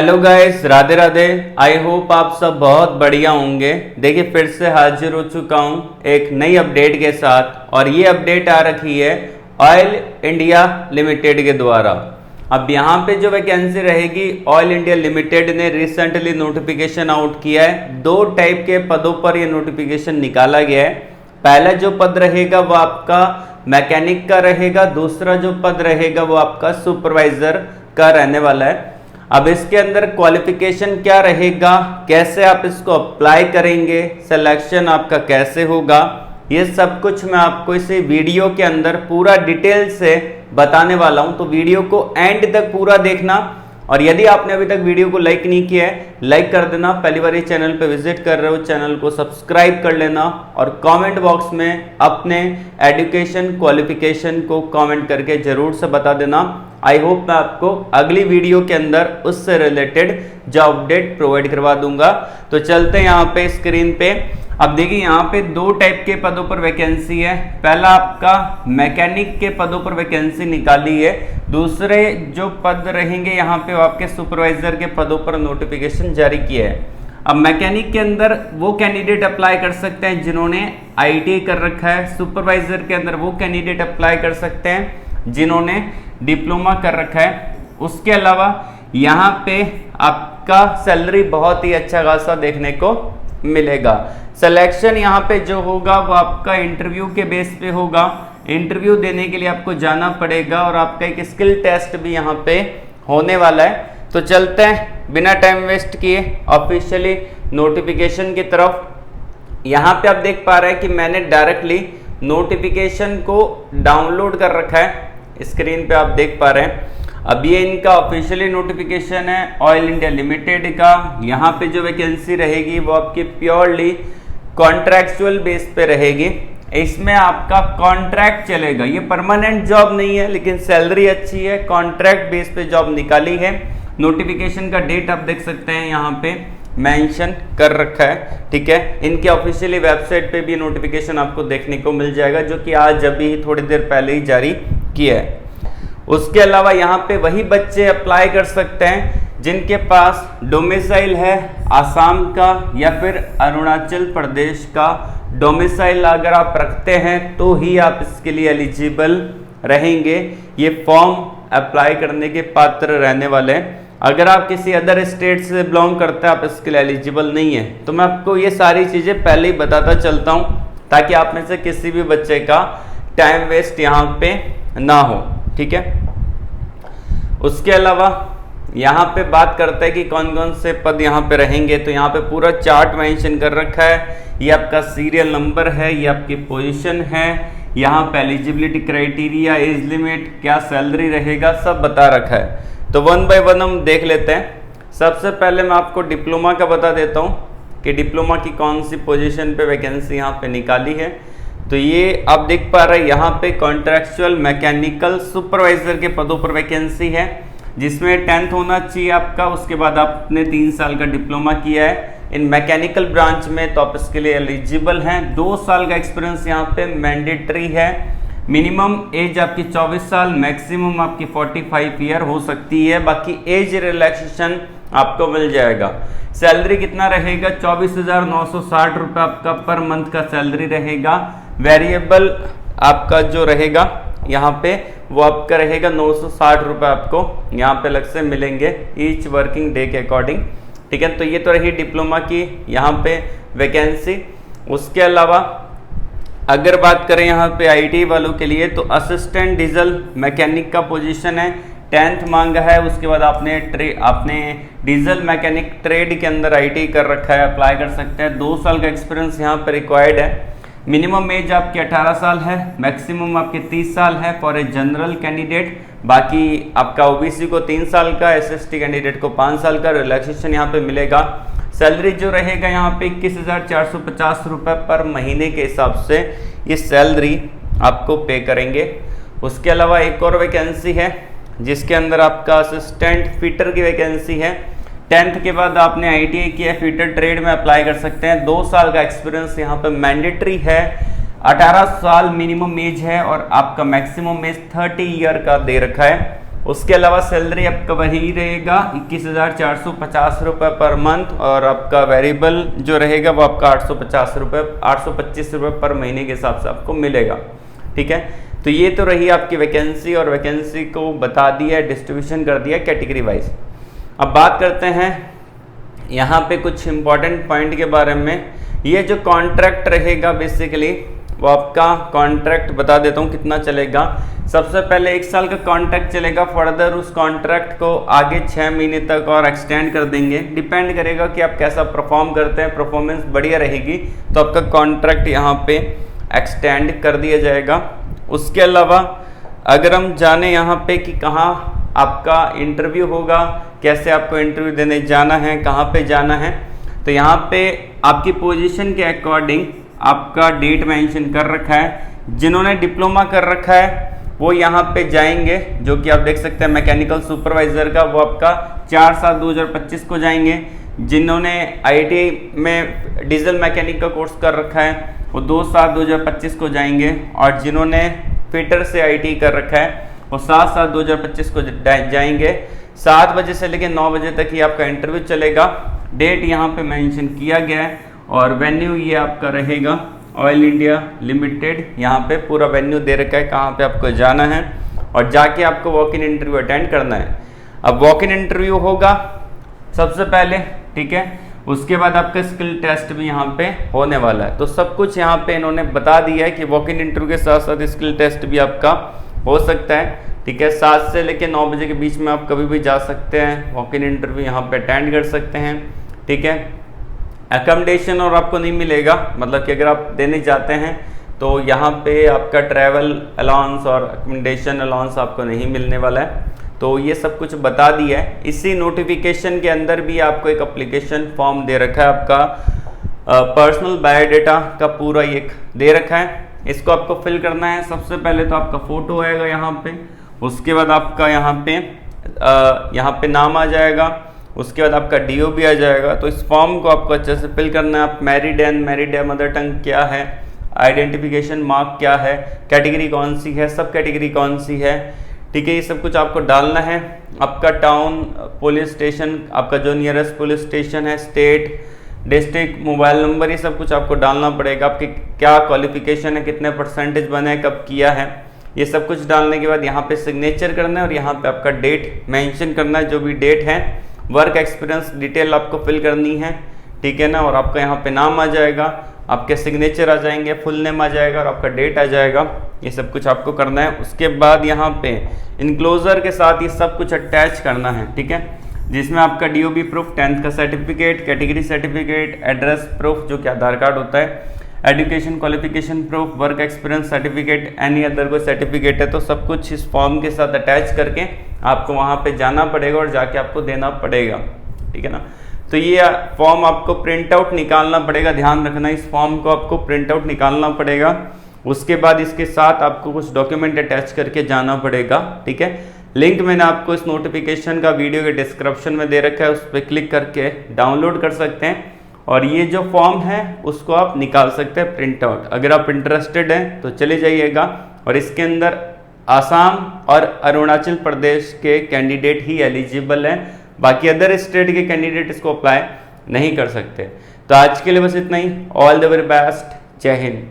Hello guys, Radhe Radhe. I hope आप सब बहुत बढ़िया होंगे। देखिए, फिर से हाजिर हो चुका हूँ एक नई अपडेट के साथ, और ये अपडेट आ रखी है ऑयल इंडिया लिमिटेड के द्वारा। अब यहाँ पे जो वैकेंसी रहेगी, ऑयल इंडिया लिमिटेड ने रिसेंटली नोटिफिकेशन आउट किया है। 2 टाइप के पदों पर ये नोटिफिकेशन निकाला गया है। पहला जो पद रहेगा वो आपका मैकेनिक का रहेगा, दूसरा जो पद रहेगा वो आपका सुपरवाइजर का रहने वाला है। अब इसके अंदर क्वालिफिकेशन क्या रहेगा, कैसे आप इसको अप्लाई करेंगे, सिलेक्शन आपका कैसे होगा, ये सब कुछ मैं आपको इस वीडियो के अंदर पूरा डिटेल से बताने वाला हूं। तो वीडियो को एंड तक पूरा देखना, और यदि आपने अभी तक वीडियो को लाइक नहीं किया है, लाइक कर देना। पहली बार इस चैनल पे विजिट कर रहे हो, चैनल को सब्सक्राइब कर लेना, और कमेंट बॉक्स में अपने एजुकेशन क्वालिफिकेशन को कमेंट करके जरूर से बता देना। आई होप मैं आपको अगली वीडियो के अंदर उससे रिलेटेड जॉब अपडेट प्रोवाइड करवा दूंगा। तो चलते हैं यहाँ पे स्क्रीन पे। अब देखिए, यहाँ पे 2 टाइप के पदों पर वैकेंसी है। पहला आपका मैकेनिक के पदों पर वैकेंसी निकाली है, दूसरे जो पद रहेंगे यहाँ पे वो आपके सुपरवाइजर के पदों पर नोटिफिकेशन जारी किया है। अब मैकेनिक के अंदर वो कैंडिडेट अप्लाई कर सकते हैं जिन्होंने ITI कर रखा है, सुपरवाइजर के अंदर वो कैंडिडेट अप्लाई कर सकते हैं जिन्होंने डिप्लोमा कर रखा है। उसके अलावा यहाँ पे आपका सैलरी बहुत ही अच्छा खासा देखने को मिलेगा। सिलेक्शन यहाँ पे जो होगा वो आपका इंटरव्यू के बेस पे होगा। इंटरव्यू देने के लिए आपको जाना पड़ेगा, और आपका एक स्किल टेस्ट भी यहाँ पे होने वाला है। तो चलते हैं बिना टाइम वेस्ट किए ऑफिशियली नोटिफिकेशन की तरफ। यहाँ पे आप देख पा रहे हैं कि मैंने डायरेक्टली नोटिफिकेशन को डाउनलोड कर रखा है। स्क्रीन पे आप देख पा रहे हैं, अब ये इनका ऑफिशियली नोटिफिकेशन है ऑयल इंडिया लिमिटेड का। यहाँ पे जो वैकेंसी रहेगी वो आपकी प्योरली कॉन्ट्रैक्चुअल बेस पे रहेगी। इसमें आपका कॉन्ट्रैक्ट चलेगा, ये परमानेंट जॉब नहीं है, लेकिन सैलरी अच्छी है। कॉन्ट्रैक्ट बेस पे जॉब निकाली है। नोटिफिकेशन का डेट आप देख सकते हैं यहाँ पे मेंशन कर रखा है, ठीक है। इनके ऑफिशियली वेबसाइट पे भी नोटिफिकेशन आपको देखने को मिल जाएगा, जो कि आज अभी थोड़ी देर पहले ही जारी किया है। उसके अलावा यहाँ पे वही बच्चे अप्लाई कर सकते हैं जिनके पास डोमिसाइल है आसाम का या फिर अरुणाचल प्रदेश का डोमिसाइल अगर आप रखते हैं तो ही आप इसके लिए एलिजिबल रहेंगे। ये फॉर्म अप्लाई करने के पात्र रहने वाले हैं। अगर आप किसी अदर स्टेट से बिलोंग करते हैं, आप इसके लिए एलिजिबल नहीं है। तो मैं आपको ये सारी चीज़ें पहले ही बताता चलता हूँ, ताकि आप में से किसी भी बच्चे का टाइम वेस्ट यहाँ पे ना हो, ठीक है। उसके अलावा यहाँ पे बात करते हैं कि कौन कौन से पद यहाँ पे रहेंगे। तो यहाँ पे पूरा चार्ट मेंशन कर रखा है। ये आपका सीरियल नंबर है, ये आपकी पोजीशन है, यहाँ पे एलिजिबिलिटी क्राइटेरिया, एज लिमिट, क्या सैलरी रहेगा, सब बता रखा है। तो 1 बाय 1 हम देख लेते हैं। सबसे पहले मैं आपको डिप्लोमा का बता देता हूँ कि डिप्लोमा की कौन सी पोजीशन पे वैकेंसी यहाँ पे निकाली है। तो ये आप देख पा रहे हैं, यहाँ पे कॉन्ट्रैक्चुअल मैकेनिकल सुपरवाइजर के पदों पर वैकेंसी है, जिसमें 10th होना चाहिए आपका। उसके बाद आपने 3 साल का डिप्लोमा किया है इन मैकेनिकल ब्रांच में, तो आप इसके लिए एलिजिबल हैं। 2 साल का एक्सपीरियंस यहाँ पे मैंडेटरी है। मिनिमम एज आपकी 24 साल, मैक्सिमम आपकी 45 ईयर हो सकती है। बाकी एज रिलैक्सेशन आपको मिल जाएगा। सैलरी कितना रहेगा, 24,960 रुपये आपका पर मंथ का सैलरी रहेगा। वेरिएबल आपका जो रहेगा यहाँ पे वो आपका रहेगा 960 रुपये आपको यहाँ पे अलग से मिलेंगे ईच वर्किंग डे के अकॉर्डिंग, ठीक है। तो ये तो रही डिप्लोमा की यहाँ पे वैकेंसी। उसके अलावा अगर बात करें यहाँ पे ITI वालों के लिए, तो असिस्टेंट डीजल मैकेनिक का पोजीशन है, 10th मांगा है। उसके बाद आपने डीजल मैकेनिक ट्रेड के अंदर ITI कर रखा है, अप्लाई कर सकते हैं। 2 साल का एक्सपीरियंस यहाँ पर रिक्वायर्ड है। मिनिमम एज आपकी 18 साल है, मैक्सिमम आपके 30 साल है फॉर ए जनरल कैंडिडेट। बाकी आपका OBC को 3 साल का, SST कैंडिडेट को 5 साल का रिलैक्सेशन यहाँ पे मिलेगा। सैलरी जो रहेगा यहाँ पे 21,450 रुपये पर महीने के हिसाब से ये सैलरी आपको पे करेंगे। उसके अलावा एक और वैकेंसी है जिसके अंदर आपका असिस्टेंट फिटर की वैकेंसी है। 10th के बाद आपने ITI किया, फिटर ट्रेड में अप्लाई कर सकते हैं। 2 साल का एक्सपीरियंस यहाँ पे मैंडेटरी है। 18 साल मिनिमम एज है और आपका मैक्सिमम एज 30 ईयर का दे रखा है। उसके अलावा सैलरी आपका वही रहेगा 21,450 रुपये पर मंथ, और आपका वेरिएबल जो रहेगा वो आपका 825 रुपये पर महीने के हिसाब से आपको मिलेगा। ठीक है, तो ये तो रही आपकी वैकेंसी, और वैकेंसी को बता दिया, डिस्ट्रीब्यूशन कर दिया कैटेगरी वाइज। अब बात करते हैं यहाँ पे कुछ इंपॉर्टेंट पॉइंट के बारे में। ये जो कॉन्ट्रैक्ट रहेगा बेसिकली वो आपका कॉन्ट्रैक्ट बता देता हूँ कितना चलेगा। सबसे पहले 1 साल का कॉन्ट्रैक्ट चलेगा, फर्दर उस कॉन्ट्रैक्ट को आगे 6 महीने तक और एक्सटेंड कर देंगे। डिपेंड करेगा कि आप कैसा परफॉर्म करते हैं, परफॉर्मेंस बढ़िया रहेगी तो आपका कॉन्ट्रैक्ट यहाँ पे एक्सटेंड कर दिया जाएगा। उसके अलावा अगर हम जाने यहाँ पे कि कहाँ आपका इंटरव्यू होगा, कैसे आपको इंटरव्यू देने जाना है, कहाँ पे जाना है, तो यहाँ पे आपकी पोजीशन के अकॉर्डिंग आपका डेट मेंशन कर रखा है। जिन्होंने डिप्लोमा कर रखा है वो यहाँ पे जाएंगे, जो कि आप देख सकते हैं मैकेनिकल सुपरवाइजर का, वो आपका 4/7/2025 को जाएंगे। जिन्होंने IIT में डीजल मैकेनिक का कोर्स कर रखा है वो 2/7/2025 को जाएंगे, और जिन्होंने फिटर से IIT कर रखा है वो 7/7/2025 को जाएंगे। 7 बजे से लेकर 9 बजे तक ही आपका इंटरव्यू चलेगा। डेट यहाँ पे मेंशन किया गया है, और वेन्यू ये आपका रहेगा ऑयल इंडिया लिमिटेड। यहाँ पे पूरा वेन्यू दे रखा है कहाँ पे आपको जाना है, और जाके आपको वॉक इन इंटरव्यू अटेंड करना है। अब वॉक इन इंटरव्यू होगा सबसे पहले, ठीक है, उसके बाद आपका स्किल टेस्ट भी यहाँ पे होने वाला है। तो सब कुछ यहाँ पे इन्होंने बता दिया है कि वॉक इन इंटरव्यू के साथ साथ स्किल टेस्ट भी आपका हो सकता है। ठीक है, 7 से लेकर 9 बजे के बीच में आप कभी भी जा सकते हैं, वॉक इन इंटरव्यू यहाँ पे अटेंड कर सकते हैं। ठीक है, अकोमोडेशन और आपको नहीं मिलेगा, मतलब कि अगर आप देने जाते हैं तो यहाँ पे आपका ट्रैवल अलाउंस और अकोमोडेशन अलाउंस आपको नहीं मिलने वाला है। तो ये सब कुछ बता दिया है। इसी नोटिफिकेशन के अंदर भी आपको एक एप्लीकेशन फॉर्म दे रखा है, आपका पर्सनल बायोडाटा का पूरा एक दे रखा है। इसको आपको फिल करना है। सबसे पहले तो आपका फ़ोटो आएगा यहाँ पे, उसके बाद आपका यहाँ पे नाम आ जाएगा, उसके बाद आपका DOB आ जाएगा। तो इस फॉर्म को आपको अच्छे से फिल करना है। आप मैरिड है, मदर टंग क्या है, आइडेंटिफिकेशन मार्क क्या है, कैटेगरी कौन सी है, सब कैटेगरी कौन सी है, ठीक है, ये सब कुछ आपको डालना है। आपका टाउन पुलिस स्टेशन, आपका जो नियरेस्ट पुलिस स्टेशन है, स्टेट, डिस्ट्रिक्ट, मोबाइल नंबर, ये सब कुछ आपको डालना पड़ेगा। आपकी क्या क्वालिफिकेशन है, कितने परसेंटेज बने, कब किया है, ये सब कुछ डालने के बाद यहाँ पे सिग्नेचर करना है, और यहाँ पे आपका डेट मेंशन करना है, जो भी डेट है। वर्क एक्सपीरियंस डिटेल आपको फिल करनी है, ठीक है ना, और आपका यहाँ पे नाम आ जाएगा, आपके सिग्नेचर आ जाएंगे, फुल नेम आ जाएगा और आपका डेट आ जाएगा। ये सब कुछ आपको करना है। उसके बाद यहाँ पे इनक्लोजर के साथ ये सब कुछ अटैच करना है, ठीक है, जिसमें आपका DOB प्रूफ, 10th का certificate, category certificate, address proof जो कि आधार कार्ड होता है, education qualification proof, work experience certificate, any other कोई सर्टिफिकेट है, तो सब कुछ इस फॉर्म के साथ अटैच करके आपको वहाँ पे जाना पड़ेगा और जाके आपको देना पड़ेगा, ठीक है ना। तो ये फॉर्म आपको प्रिंट आउट निकालना पड़ेगा, ध्यान रखना, इस फॉर्म को आपको प्रिंट आउट निकालना पड़ेगा। उसके बाद इसके साथ आपको कुछ डॉक्यूमेंट अटैच करके जाना पड़ेगा, ठीक है। लिंक मैंने आपको इस नोटिफिकेशन का वीडियो के डिस्क्रिप्शन में दे रखा है, उस पर क्लिक करके डाउनलोड कर सकते हैं, और ये जो फॉर्म है उसको आप निकाल सकते हैं प्रिंट आउट। अगर आप इंटरेस्टेड हैं तो चले जाइएगा। और इसके अंदर आसाम और अरुणाचल प्रदेश के कैंडिडेट ही एलिजिबल हैं, बाकी अदर स्टेट के कैंडिडेट इसको अप्लाई नहीं कर सकते। तो आज के लिए बस इतना ही। ऑल द वेरी बेस्ट, जय हिंद।